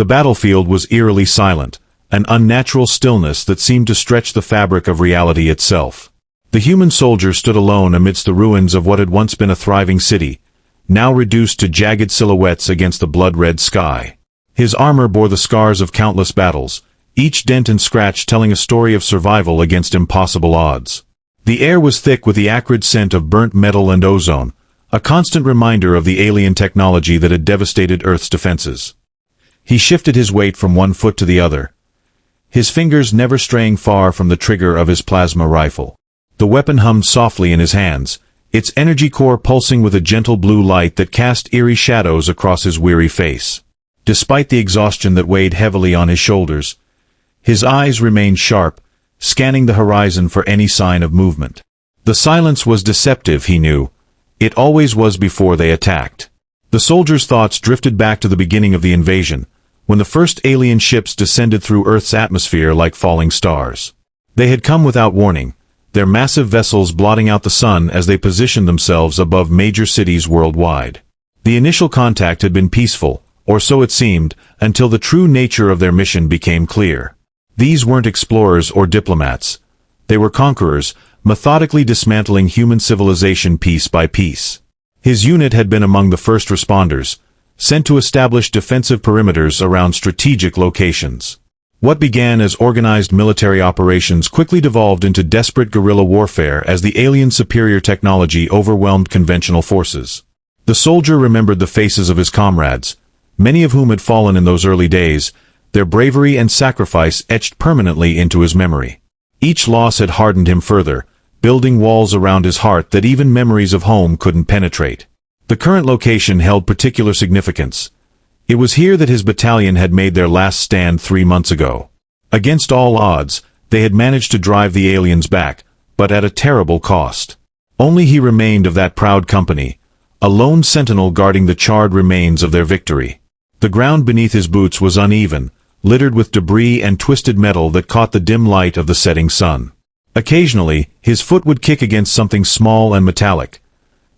The battlefield was eerily silent, an unnatural stillness that seemed to stretch the fabric of reality itself. The human soldier stood alone amidst the ruins of what had once been a thriving city, now reduced to jagged silhouettes against the blood-red sky. His armor bore the scars of countless battles, each dent and scratch telling a story of survival against impossible odds. The air was thick with the acrid scent of burnt metal and ozone, a constant reminder of the alien technology that had devastated Earth's defenses. He shifted his weight from one foot to the other, his fingers never straying far from the trigger of his plasma rifle. The weapon hummed softly in his hands, its energy core pulsing with a gentle blue light that cast eerie shadows across his weary face. Despite the exhaustion that weighed heavily on his shoulders, his eyes remained sharp, scanning the horizon for any sign of movement. The silence was deceptive, he knew. It always was before they attacked. The soldiers' thoughts drifted back to the beginning of the invasion, when the first alien ships descended through Earth's atmosphere like falling stars. They had come without warning, their massive vessels blotting out the sun as they positioned themselves above major cities worldwide. The initial contact had been peaceful, or so it seemed, until the true nature of their mission became clear. These weren't explorers or diplomats. They were conquerors, methodically dismantling human civilization piece by piece. His unit had been among the first responders, sent to establish defensive perimeters around strategic locations. What began as organized military operations quickly devolved into desperate guerrilla warfare as the alien superior technology overwhelmed conventional forces. The soldier remembered the faces of his comrades, many of whom had fallen in those early days, their bravery and sacrifice etched permanently into his memory. Each loss had hardened him further, building walls around his heart that even memories of home couldn't penetrate. The current location held particular significance. It was here that his battalion had made their last stand 3 months ago. Against all odds, they had managed to drive the aliens back, but at a terrible cost. Only he remained of that proud company, a lone sentinel guarding the charred remains of their victory. The ground beneath his boots was uneven, littered with debris and twisted metal that caught the dim light of the setting sun. Occasionally, his foot would kick against something small and metallic.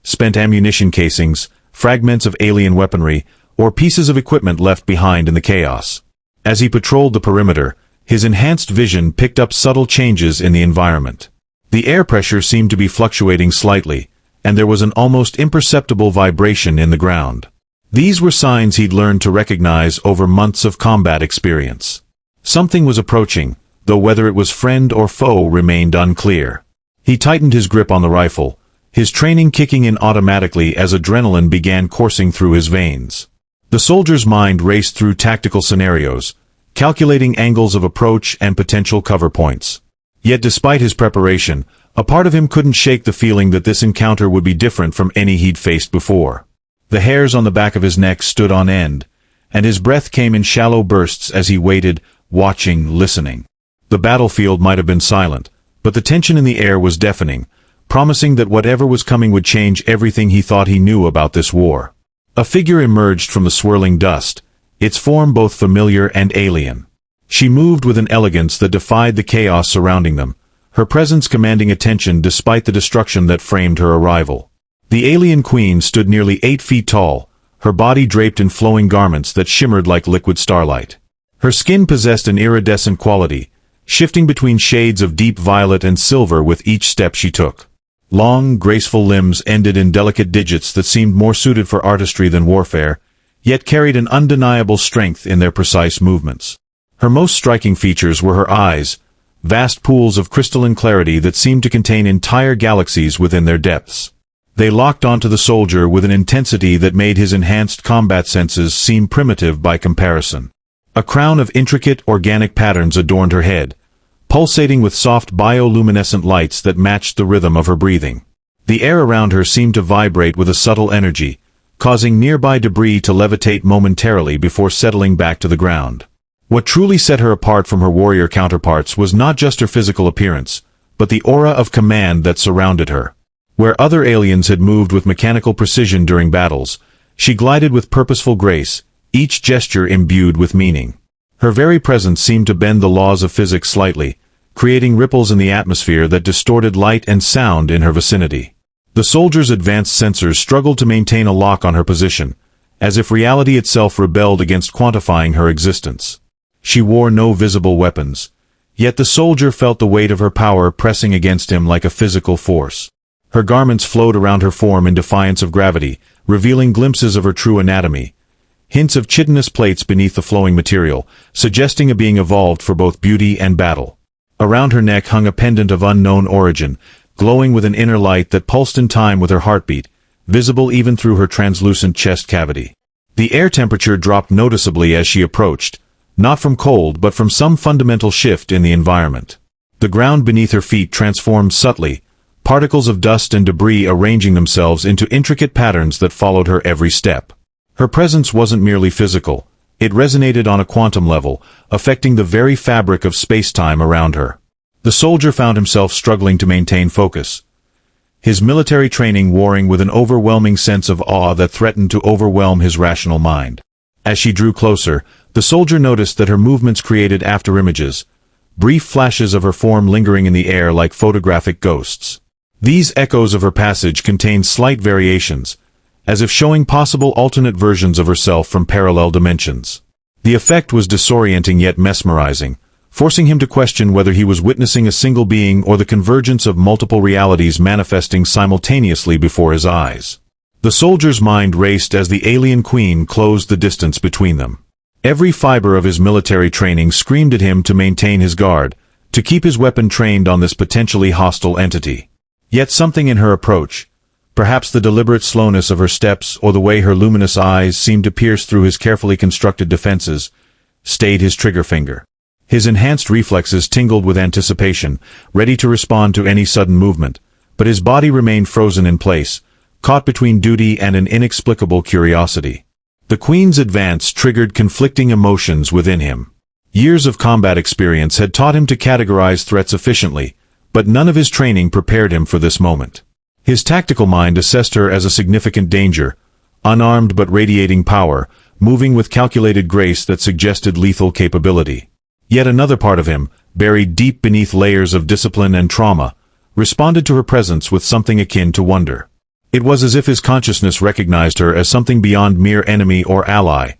Spent ammunition casings, fragments of alien weaponry, or pieces of equipment left behind in the chaos. As he patrolled the perimeter, his enhanced vision picked up subtle changes in the environment. The air pressure seemed to be fluctuating slightly, and there was an almost imperceptible vibration in the ground. These were signs he'd learned to recognize over months of combat experience. Something was approaching, though whether it was friend or foe remained unclear. He tightened his grip on the rifle, his training kicking in automatically as adrenaline began coursing through his veins. The soldier's mind raced through tactical scenarios, calculating angles of approach and potential cover points. Yet despite his preparation, a part of him couldn't shake the feeling that this encounter would be different from any he'd faced before. The hairs on the back of his neck stood on end, and his breath came in shallow bursts as he waited, watching, listening. The battlefield might have been silent, but the tension in the air was deafening, promising that whatever was coming would change everything he thought he knew about this war. A figure emerged from the swirling dust, its form both familiar and alien. She moved with an elegance that defied the chaos surrounding them, her presence commanding attention despite the destruction that framed her arrival. The alien queen stood nearly 8 feet tall, her body draped in flowing garments that shimmered like liquid starlight. Her skin possessed an iridescent quality, shifting between shades of deep violet and silver with each step she took. Long, graceful limbs ended in delicate digits that seemed more suited for artistry than warfare, yet carried an undeniable strength in their precise movements. Her most striking features were her eyes, vast pools of crystalline clarity that seemed to contain entire galaxies within their depths. They locked onto the soldier with an intensity that made his enhanced combat senses seem primitive by comparison. A crown of intricate, organic patterns adorned her head, pulsating with soft bioluminescent lights that matched the rhythm of her breathing. The air around her seemed to vibrate with a subtle energy, causing nearby debris to levitate momentarily before settling back to the ground. What truly set her apart from her warrior counterparts was not just her physical appearance, but the aura of command that surrounded her. Where other aliens had moved with mechanical precision during battles, she glided with purposeful grace, each gesture imbued with meaning. Her very presence seemed to bend the laws of physics slightly, creating ripples in the atmosphere that distorted light and sound in her vicinity. The soldier's advanced sensors struggled to maintain a lock on her position, as if reality itself rebelled against quantifying her existence. She wore no visible weapons, yet the soldier felt the weight of her power pressing against him like a physical force. Her garments flowed around her form in defiance of gravity, revealing glimpses of her true anatomy, hints of chitinous plates beneath the flowing material, suggesting a being evolved for both beauty and battle. Around her neck hung a pendant of unknown origin, glowing with an inner light that pulsed in time with her heartbeat, visible even through her translucent chest cavity. The air temperature dropped noticeably as she approached, not from cold but from some fundamental shift in the environment. The ground beneath her feet transformed subtly, particles of dust and debris arranging themselves into intricate patterns that followed her every step. Her presence wasn't merely physical, it resonated on a quantum level, affecting the very fabric of space-time around her. The soldier found himself struggling to maintain focus, his military training warring with an overwhelming sense of awe that threatened to overwhelm his rational mind. As she drew closer, the soldier noticed that her movements created afterimages, brief flashes of her form lingering in the air like photographic ghosts. These echoes of her passage contained slight variations, as if showing possible alternate versions of herself from parallel dimensions. The effect was disorienting yet mesmerizing, forcing him to question whether he was witnessing a single being or the convergence of multiple realities manifesting simultaneously before his eyes. The soldier's mind raced as the alien queen closed the distance between them. Every fiber of his military training screamed at him to maintain his guard, to keep his weapon trained on this potentially hostile entity. Yet something in her approach, perhaps the deliberate slowness of her steps or the way her luminous eyes seemed to pierce through his carefully constructed defenses, stayed his trigger finger. His enhanced reflexes tingled with anticipation, ready to respond to any sudden movement, but his body remained frozen in place, caught between duty and an inexplicable curiosity. The Queen's advance triggered conflicting emotions within him. Years of combat experience had taught him to categorize threats efficiently, but none of his training prepared him for this moment. His tactical mind assessed her as a significant danger, unarmed but radiating power, moving with calculated grace that suggested lethal capability. Yet another part of him, buried deep beneath layers of discipline and trauma, responded to her presence with something akin to wonder. It was as if his consciousness recognized her as something beyond mere enemy or ally,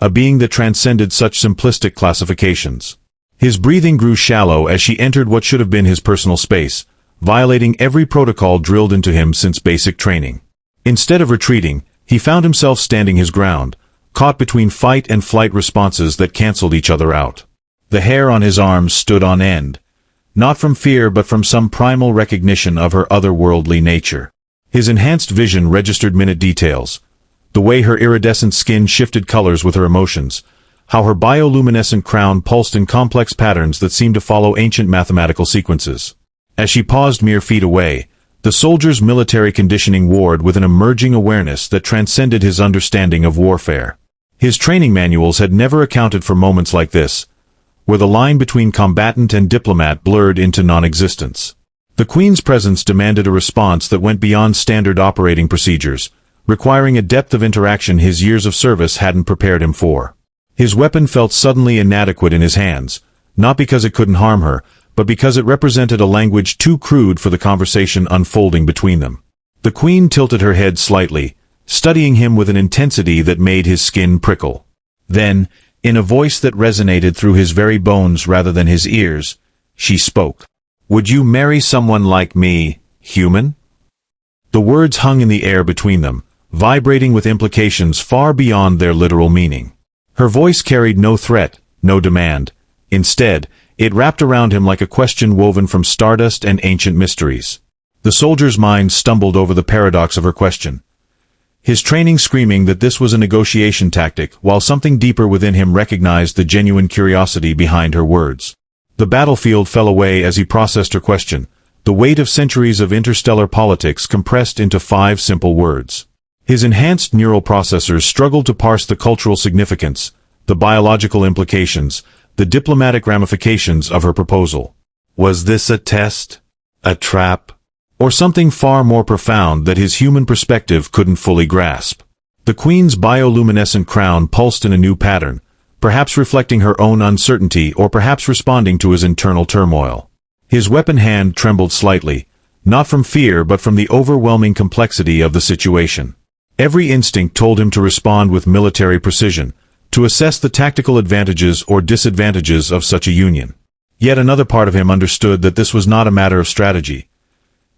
a being that transcended such simplistic classifications. His breathing grew shallow as she entered what should have been his personal space, violating every protocol drilled into him since basic training. Instead of retreating, he found himself standing his ground, caught between fight and flight responses that canceled each other out. The hair on his arms stood on end, not from fear but from some primal recognition of her otherworldly nature. His enhanced vision registered minute details, the way her iridescent skin shifted colors with her emotions, how her bioluminescent crown pulsed in complex patterns that seemed to follow ancient mathematical sequences. As she paused mere feet away, the soldier's military conditioning warred with an emerging awareness that transcended his understanding of warfare. His training manuals had never accounted for moments like this, where the line between combatant and diplomat blurred into non-existence. The Queen's presence demanded a response that went beyond standard operating procedures, requiring a depth of interaction his years of service hadn't prepared him for. His weapon felt suddenly inadequate in his hands, not because it couldn't harm her, but because it represented a language too crude for the conversation unfolding between them. The Queen tilted her head slightly, studying him with an intensity that made his skin prickle. Then, in a voice that resonated through his very bones rather than his ears, she spoke. "Would you marry someone like me, human?" The words hung in the air between them, vibrating with implications far beyond their literal meaning. Her voice carried no threat, no demand. Instead, it wrapped around him like a question woven from stardust and ancient mysteries. The soldier's mind stumbled over the paradox of her question, his training screaming that this was a negotiation tactic, while something deeper within him recognized the genuine curiosity behind her words. The battlefield fell away as he processed her question, the weight of centuries of interstellar politics compressed into 5 simple words. His enhanced neural processors struggled to parse the cultural significance, the biological implications, the diplomatic ramifications of her proposal. Was this a test? A trap? Or something far more profound that his human perspective couldn't fully grasp? The Queen's bioluminescent crown pulsed in a new pattern, perhaps reflecting her own uncertainty or perhaps responding to his internal turmoil. His weapon hand trembled slightly, not from fear but from the overwhelming complexity of the situation. Every instinct told him to respond with military precision, to assess the tactical advantages or disadvantages of such a union. Yet another part of him understood that this was not a matter of strategy.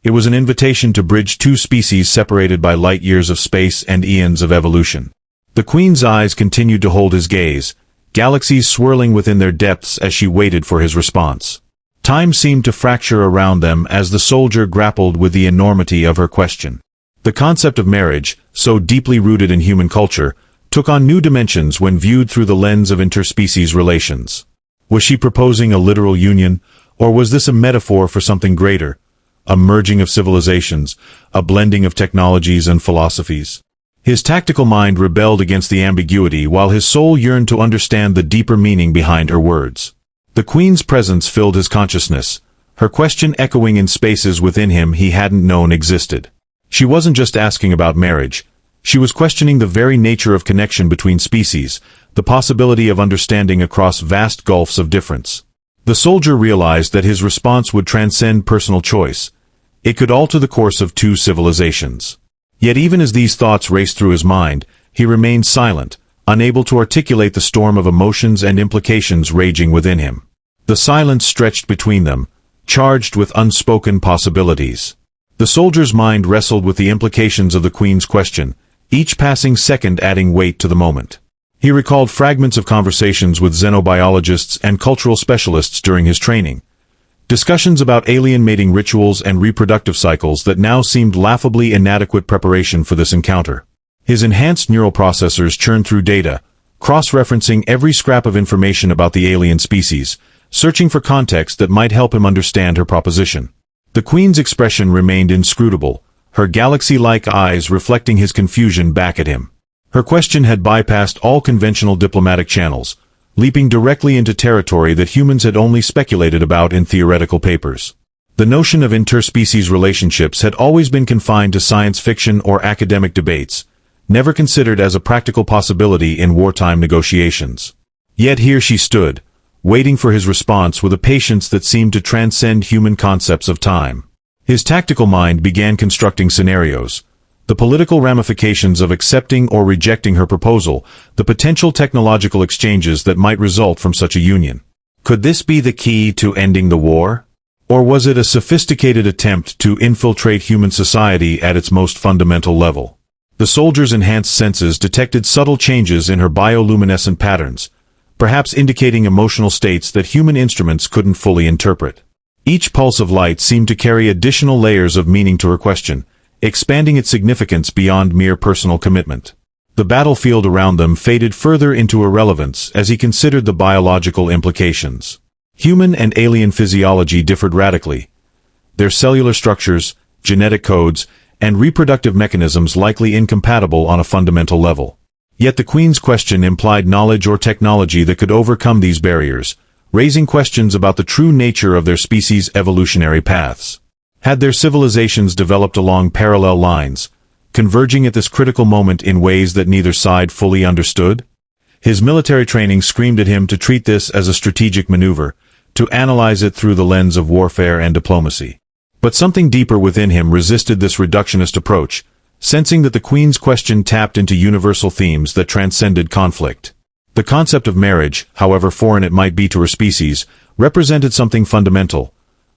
It was an invitation to bridge two species separated by light years of space and eons of evolution. The Queen's eyes continued to hold his gaze, galaxies swirling within their depths as she waited for his response. Time seemed to fracture around them as the soldier grappled with the enormity of her question. The concept of marriage, so deeply rooted in human culture, took on new dimensions when viewed through the lens of interspecies relations. Was she proposing a literal union, or was this a metaphor for something greater? A merging of civilizations, a blending of technologies and philosophies. His tactical mind rebelled against the ambiguity while his soul yearned to understand the deeper meaning behind her words. The Queen's presence filled his consciousness, her question echoing in spaces within him he hadn't known existed. She wasn't just asking about marriage. She was questioning the very nature of connection between species, the possibility of understanding across vast gulfs of difference. The soldier realized that his response would transcend personal choice. It could alter the course of two civilizations. Yet even as these thoughts raced through his mind, he remained silent, unable to articulate the storm of emotions and implications raging within him. The silence stretched between them, charged with unspoken possibilities. The soldier's mind wrestled with the implications of the Queen's question, each passing second adding weight to the moment. He recalled fragments of conversations with xenobiologists and cultural specialists during his training. Discussions about alien mating rituals and reproductive cycles that now seemed laughably inadequate preparation for this encounter. His enhanced neural processors churned through data, cross-referencing every scrap of information about the alien species, searching for context that might help him understand her proposition. The Queen's expression remained inscrutable, her galaxy-like eyes reflecting his confusion back at him. Her question had bypassed all conventional diplomatic channels, leaping directly into territory that humans had only speculated about in theoretical papers. The notion of interspecies relationships had always been confined to science fiction or academic debates, never considered as a practical possibility in wartime negotiations. Yet here she stood, waiting for his response with a patience that seemed to transcend human concepts of time. His tactical mind began constructing scenarios, the political ramifications of accepting or rejecting her proposal, the potential technological exchanges that might result from such a union. Could this be the key to ending the war? Or was it a sophisticated attempt to infiltrate human society at its most fundamental level? The soldier's enhanced senses detected subtle changes in her bioluminescent patterns, perhaps indicating emotional states that human instruments couldn't fully interpret. Each pulse of light seemed to carry additional layers of meaning to her question, expanding its significance beyond mere personal commitment. The battlefield around them faded further into irrelevance as he considered the biological implications. Human and alien physiology differed radically. Their cellular structures, genetic codes, and reproductive mechanisms likely incompatible on a fundamental level. Yet the Queen's question implied knowledge or technology that could overcome these barriers, raising questions about the true nature of their species' evolutionary paths. Had their civilizations developed along parallel lines, converging at this critical moment in ways that neither side fully understood? His military training screamed at him to treat this as a strategic maneuver, to analyze it through the lens of warfare and diplomacy. But something deeper within him resisted this reductionist approach, sensing that the Queen's question tapped into universal themes that transcended conflict. The concept of marriage, however foreign it might be to her species, represented something fundamental,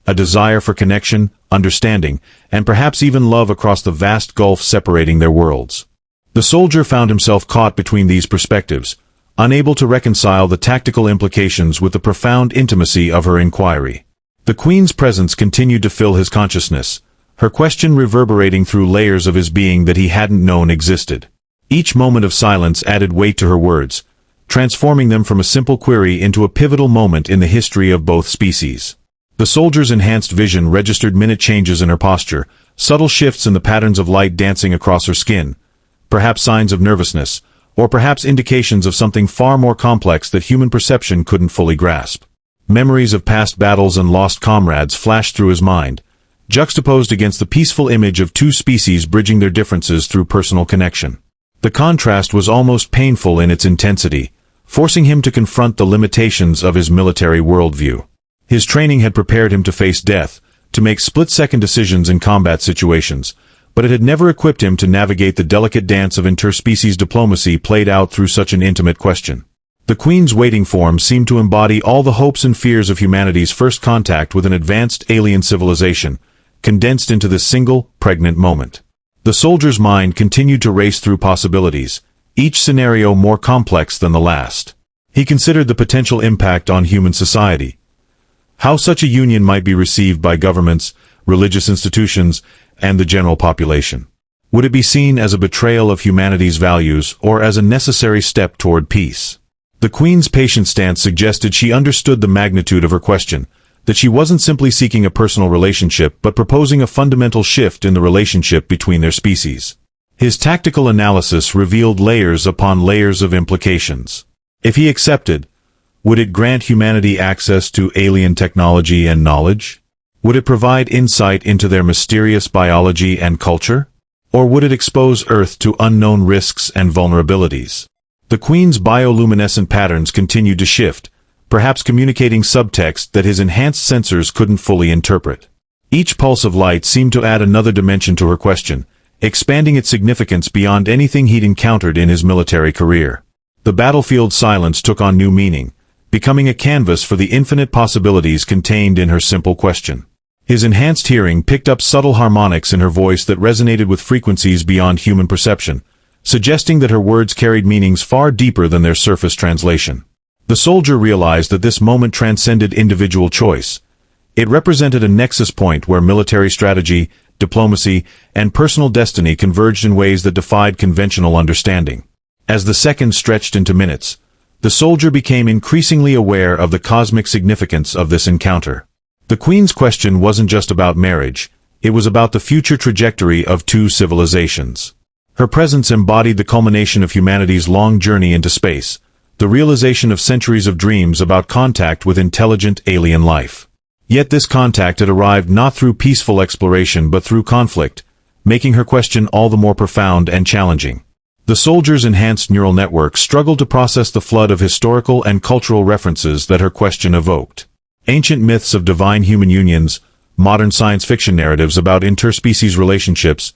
a desire for connection, understanding, and perhaps even love across the vast gulf separating their worlds. The soldier found himself caught between these perspectives, unable to reconcile the tactical implications with the profound intimacy of her inquiry. The Queen's presence continued to fill his consciousness, her question reverberating through layers of his being that he hadn't known existed. Each moment of silence added weight to her words, transforming them from a simple query into a pivotal moment in the history of both species. The soldier's enhanced vision registered minute changes in her posture, subtle shifts in the patterns of light dancing across her skin, perhaps signs of nervousness, or perhaps indications of something far more complex that human perception couldn't fully grasp. Memories of past battles and lost comrades flashed through his mind, juxtaposed against the peaceful image of two species bridging their differences through personal connection. The contrast was almost painful in its intensity, forcing him to confront the limitations of his military worldview. His training had prepared him to face death, to make split-second decisions in combat situations, but it had never equipped him to navigate the delicate dance of interspecies diplomacy played out through such an intimate question. The Queen's waiting form seemed to embody all the hopes and fears of humanity's first contact with an advanced alien civilization, condensed into this single, pregnant moment. The soldier's mind continued to race through possibilities, each scenario more complex than the last. He considered the potential impact on human society. How such a union might be received by governments, religious institutions, and the general population. Would it be seen as a betrayal of humanity's values or as a necessary step toward peace? The Queen's patient stance suggested she understood the magnitude of her question, that she wasn't simply seeking a personal relationship but proposing a fundamental shift in the relationship between their species. His tactical analysis revealed layers upon layers of implications. If he accepted, would it grant humanity access to alien technology and knowledge? Would it provide insight into their mysterious biology and culture? Or would it expose Earth to unknown risks and vulnerabilities? The Queen's bioluminescent patterns continued to shift, perhaps communicating subtext that his enhanced sensors couldn't fully interpret. Each pulse of light seemed to add another dimension to her question, expanding its significance beyond anything he'd encountered in his military career. The battlefield silence took on new meaning, becoming a canvas for the infinite possibilities contained in her simple question. His enhanced hearing picked up subtle harmonics in her voice that resonated with frequencies beyond human perception, suggesting that her words carried meanings far deeper than their surface translation. The soldier realized that this moment transcended individual choice. It represented a nexus point where military strategy, diplomacy, and personal destiny converged in ways that defied conventional understanding. As the seconds stretched into minutes, the soldier became increasingly aware of the cosmic significance of this encounter. The Queen's question wasn't just about marriage, it was about the future trajectory of two civilizations. Her presence embodied the culmination of humanity's long journey into space, the realization of centuries of dreams about contact with intelligent alien life. Yet this contact had arrived not through peaceful exploration but through conflict, making her question all the more profound and challenging. The soldier's enhanced neural network struggled to process the flood of historical and cultural references that her question evoked. Ancient myths of divine human unions, modern science fiction narratives about interspecies relationships,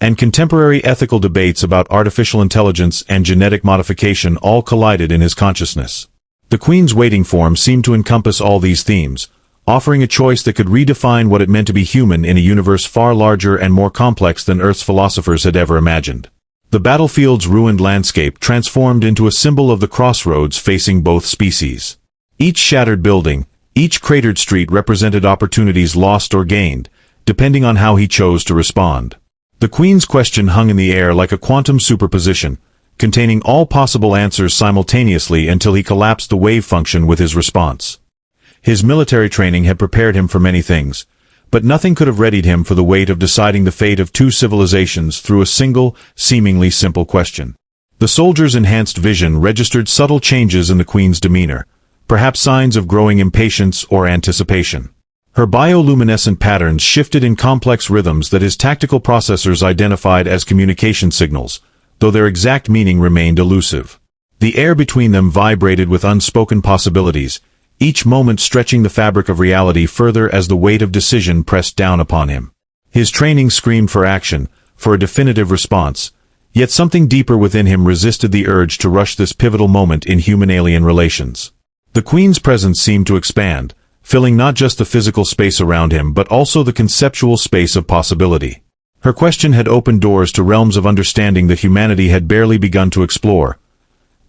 and contemporary ethical debates about artificial intelligence and genetic modification all collided in his consciousness. The Queen's waiting form seemed to encompass all these themes, offering a choice that could redefine what it meant to be human in a universe far larger and more complex than Earth's philosophers had ever imagined. The battlefield's ruined landscape transformed into a symbol of the crossroads facing both species. Each shattered building, each cratered street represented opportunities lost or gained, depending on how he chose to respond. The Queen's question hung in the air like a quantum superposition, containing all possible answers simultaneously until he collapsed the wave function with his response. His military training had prepared him for many things, but nothing could have readied him for the weight of deciding the fate of two civilizations through a single, seemingly simple question. The soldier's enhanced vision registered subtle changes in the Queen's demeanor, perhaps signs of growing impatience or anticipation. Her bioluminescent patterns shifted in complex rhythms that his tactical processors identified as communication signals, though their exact meaning remained elusive. The air between them vibrated with unspoken possibilities, each moment stretching the fabric of reality further as the weight of decision pressed down upon him. His training screamed for action, for a definitive response, yet something deeper within him resisted the urge to rush this pivotal moment in human-alien relations. The Queen's presence seemed to expand, filling not just the physical space around him but also the conceptual space of possibility. Her question had opened doors to realms of understanding that humanity had barely begun to explore.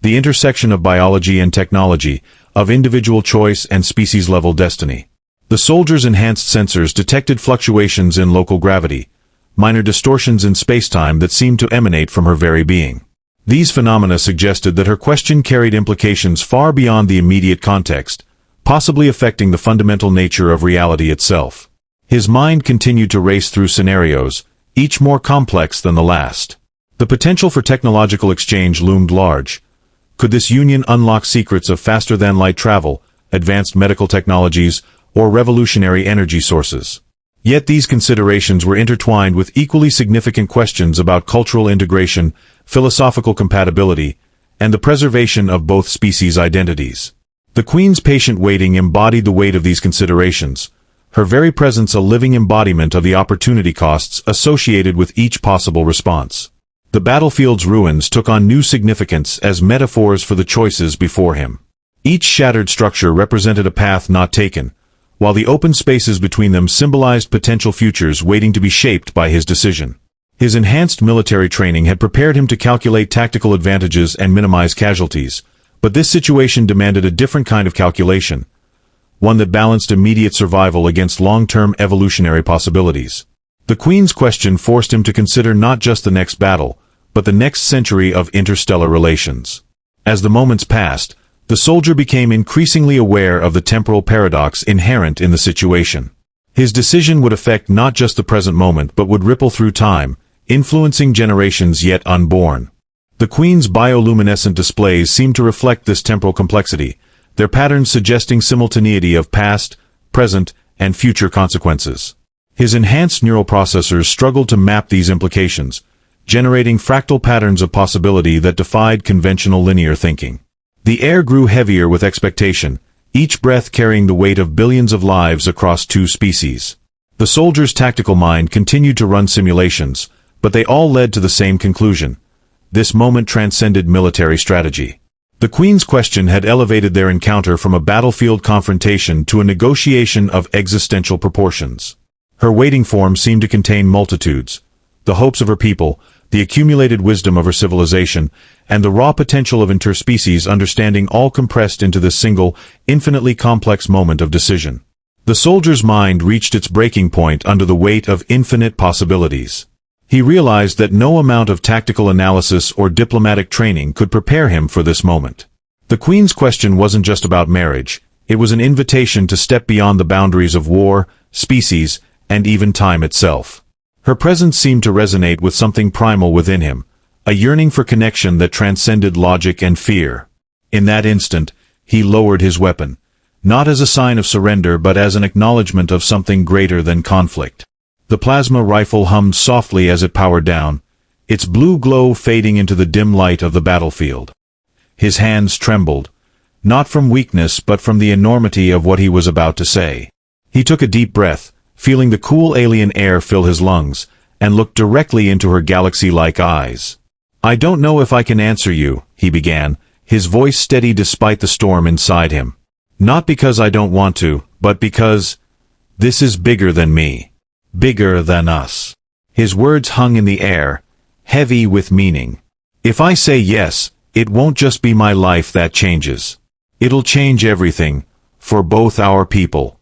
The intersection of biology and technology, of individual choice and species-level destiny. The soldier's enhanced sensors detected fluctuations in local gravity, minor distortions in spacetime that seemed to emanate from her very being. These phenomena suggested that her question carried implications far beyond the immediate context, possibly affecting the fundamental nature of reality itself. His mind continued to race through scenarios, each more complex than the last. The potential for technological exchange loomed large. Could this union unlock secrets of faster-than-light travel, advanced medical technologies, or revolutionary energy sources? Yet these considerations were intertwined with equally significant questions about cultural integration, philosophical compatibility, and the preservation of both species' identities. The Queen's patient waiting embodied the weight of these considerations, her very presence a living embodiment of the opportunity costs associated with each possible response. The battlefield's ruins took on new significance as metaphors for the choices before him. Each shattered structure represented a path not taken, while the open spaces between them symbolized potential futures waiting to be shaped by his decision. His enhanced military training had prepared him to calculate tactical advantages and minimize casualties, but this situation demanded a different kind of calculation, one that balanced immediate survival against long-term evolutionary possibilities. The Queen's question forced him to consider not just the next battle, but the next century of interstellar relations. As the moments passed, the soldier became increasingly aware of the temporal paradox inherent in the situation. His decision would affect not just the present moment but would ripple through time, influencing generations yet unborn. The Queen's bioluminescent displays seemed to reflect this temporal complexity, their patterns suggesting simultaneity of past, present, and future consequences. His enhanced neural processors struggled to map these implications, generating fractal patterns of possibility that defied conventional linear thinking. The air grew heavier with expectation, each breath carrying the weight of billions of lives across two species. The soldier's tactical mind continued to run simulations, but they all led to the same conclusion. This moment transcended military strategy. The Queen's question had elevated their encounter from a battlefield confrontation to a negotiation of existential proportions. Her waiting form seemed to contain multitudes, the hopes of her people, the accumulated wisdom of her civilization, and the raw potential of interspecies understanding all compressed into this single, infinitely complex moment of decision. The soldier's mind reached its breaking point under the weight of infinite possibilities. He realized that no amount of tactical analysis or diplomatic training could prepare him for this moment. The Queen's question wasn't just about marriage, it was an invitation to step beyond the boundaries of war, species, and even time itself. Her presence seemed to resonate with something primal within him, a yearning for connection that transcended logic and fear. In that instant, he lowered his weapon, not as a sign of surrender but as an acknowledgement of something greater than conflict. The plasma rifle hummed softly as it powered down, its blue glow fading into the dim light of the battlefield. His hands trembled, not from weakness but from the enormity of what he was about to say. He took a deep breath, feeling the cool alien air fill his lungs, and looked directly into her galaxy-like eyes. "I don't know if I can answer you," he began, his voice steady despite the storm inside him. "Not because I don't want to, but because this is bigger than me. Bigger than us." His words hung in the air, heavy with meaning. "If I say yes, it won't just be my life that changes. It'll change everything, for both our people."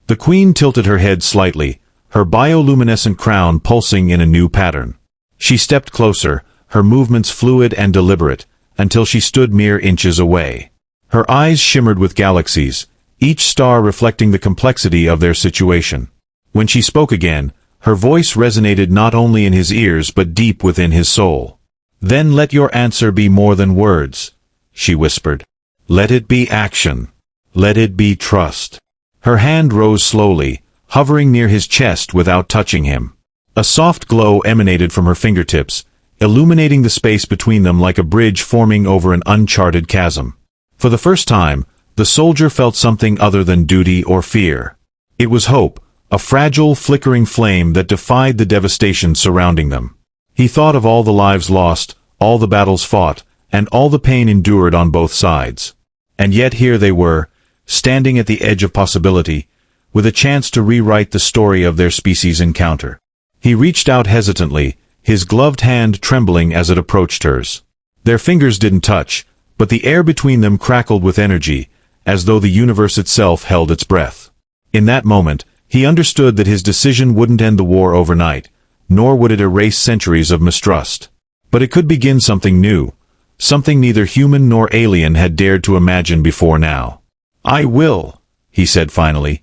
The Queen tilted her head slightly, her bioluminescent crown pulsing in a new pattern. She stepped closer, her movements fluid and deliberate, until she stood mere inches away. Her eyes shimmered with galaxies, each star reflecting the complexity of their situation. When she spoke again, her voice resonated not only in his ears but deep within his soul. "Then let your answer be more than words," she whispered. "Let it be action. Let it be trust." Her hand rose slowly, hovering near his chest without touching him. A soft glow emanated from her fingertips, illuminating the space between them like a bridge forming over an uncharted chasm. For the first time, the soldier felt something other than duty or fear. It was hope, a fragile, flickering flame that defied the devastation surrounding them. He thought of all the lives lost, all the battles fought, and all the pain endured on both sides. And yet here they were, standing at the edge of possibility, with a chance to rewrite the story of their species' encounter. He reached out hesitantly, his gloved hand trembling as it approached hers. Their fingers didn't touch, but the air between them crackled with energy, as though the universe itself held its breath. In that moment, he understood that his decision wouldn't end the war overnight, nor would it erase centuries of mistrust. But it could begin something new, something neither human nor alien had dared to imagine before now. "I will," he said finally,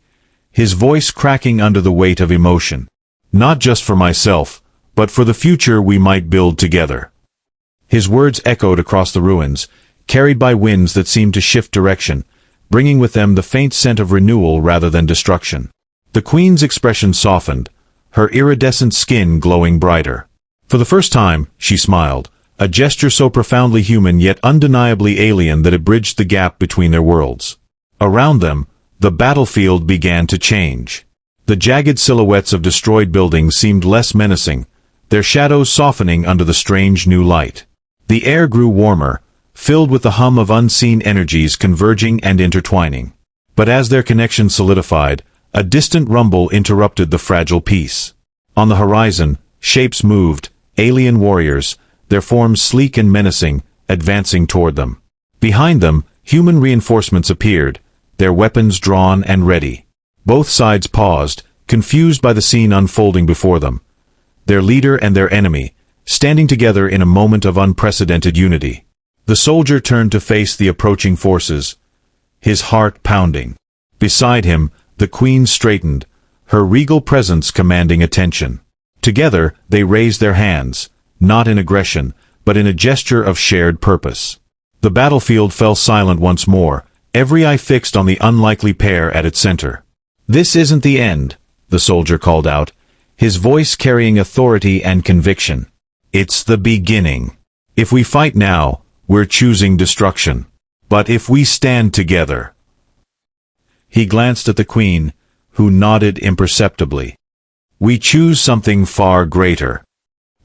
his voice cracking under the weight of emotion. "Not just for myself, but for the future we might build together." His words echoed across the ruins, carried by winds that seemed to shift direction, bringing with them the faint scent of renewal rather than destruction. The Queen's expression softened, her iridescent skin glowing brighter. For the first time, she smiled, a gesture so profoundly human yet undeniably alien that it bridged the gap between their worlds. Around them, the battlefield began to change. The jagged silhouettes of destroyed buildings seemed less menacing, their shadows softening under the strange new light. The air grew warmer, filled with the hum of unseen energies converging and intertwining. But as their connection solidified, a distant rumble interrupted the fragile peace. On the horizon, shapes moved, alien warriors, their forms sleek and menacing, advancing toward them. Behind them, human reinforcements appeared, their weapons drawn and ready. Both sides paused, confused by the scene unfolding before them. Their leader and their enemy, standing together in a moment of unprecedented unity. The soldier turned to face the approaching forces, his heart pounding. Beside him, the queen straightened, her regal presence commanding attention. Together, they raised their hands, not in aggression, but in a gesture of shared purpose. The battlefield fell silent once more, every eye fixed on the unlikely pair at its center. "This isn't the end," the soldier called out, his voice carrying authority and conviction. "It's the beginning. If we fight now, we're choosing destruction. But if we stand together—" He glanced at the queen, who nodded imperceptibly. "We choose something far greater."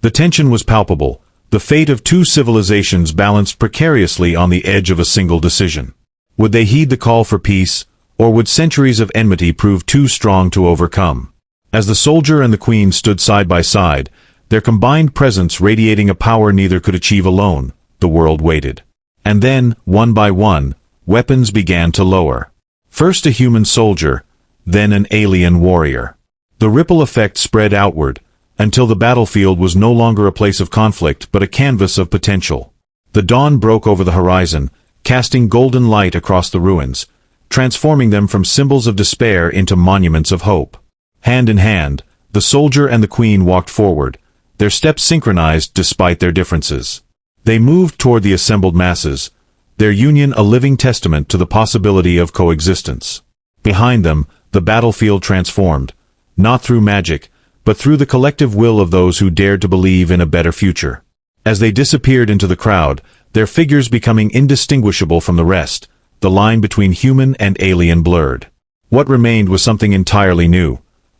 The tension was palpable, the fate of two civilizations balanced precariously on the edge of a single decision. Would they heed the call for peace, or would centuries of enmity prove too strong to overcome? As the soldier and the queen stood side by side, their combined presence radiating a power neither could achieve alone, the world waited. And then, one by one, weapons began to lower. First a human soldier, then an alien warrior. The ripple effect spread outward, until the battlefield was no longer a place of conflict but a canvas of potential. The dawn broke over the horizon, casting golden light across the ruins, transforming them from symbols of despair into monuments of hope. Hand in hand, the soldier and the queen walked forward, their steps synchronized despite their differences. They moved toward the assembled masses, their union a living testament to the possibility of coexistence. Behind them, the battlefield transformed, not through magic, but through the collective will of those who dared to believe in a better future. As they disappeared into the crowd, their figures becoming indistinguishable from the rest, the line between human and alien blurred. What remained was something entirely new,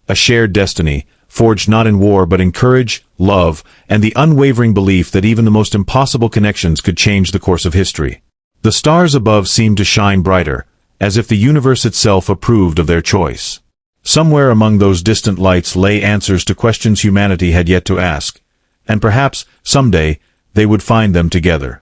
a shared destiny, forged not in war but in courage, love, and the unwavering belief that even the most impossible connections could change the course of history. The stars above seemed to shine brighter, as if the universe itself approved of their choice. Somewhere among those distant lights lay answers to questions humanity had yet to ask, and perhaps, someday, they would find them together.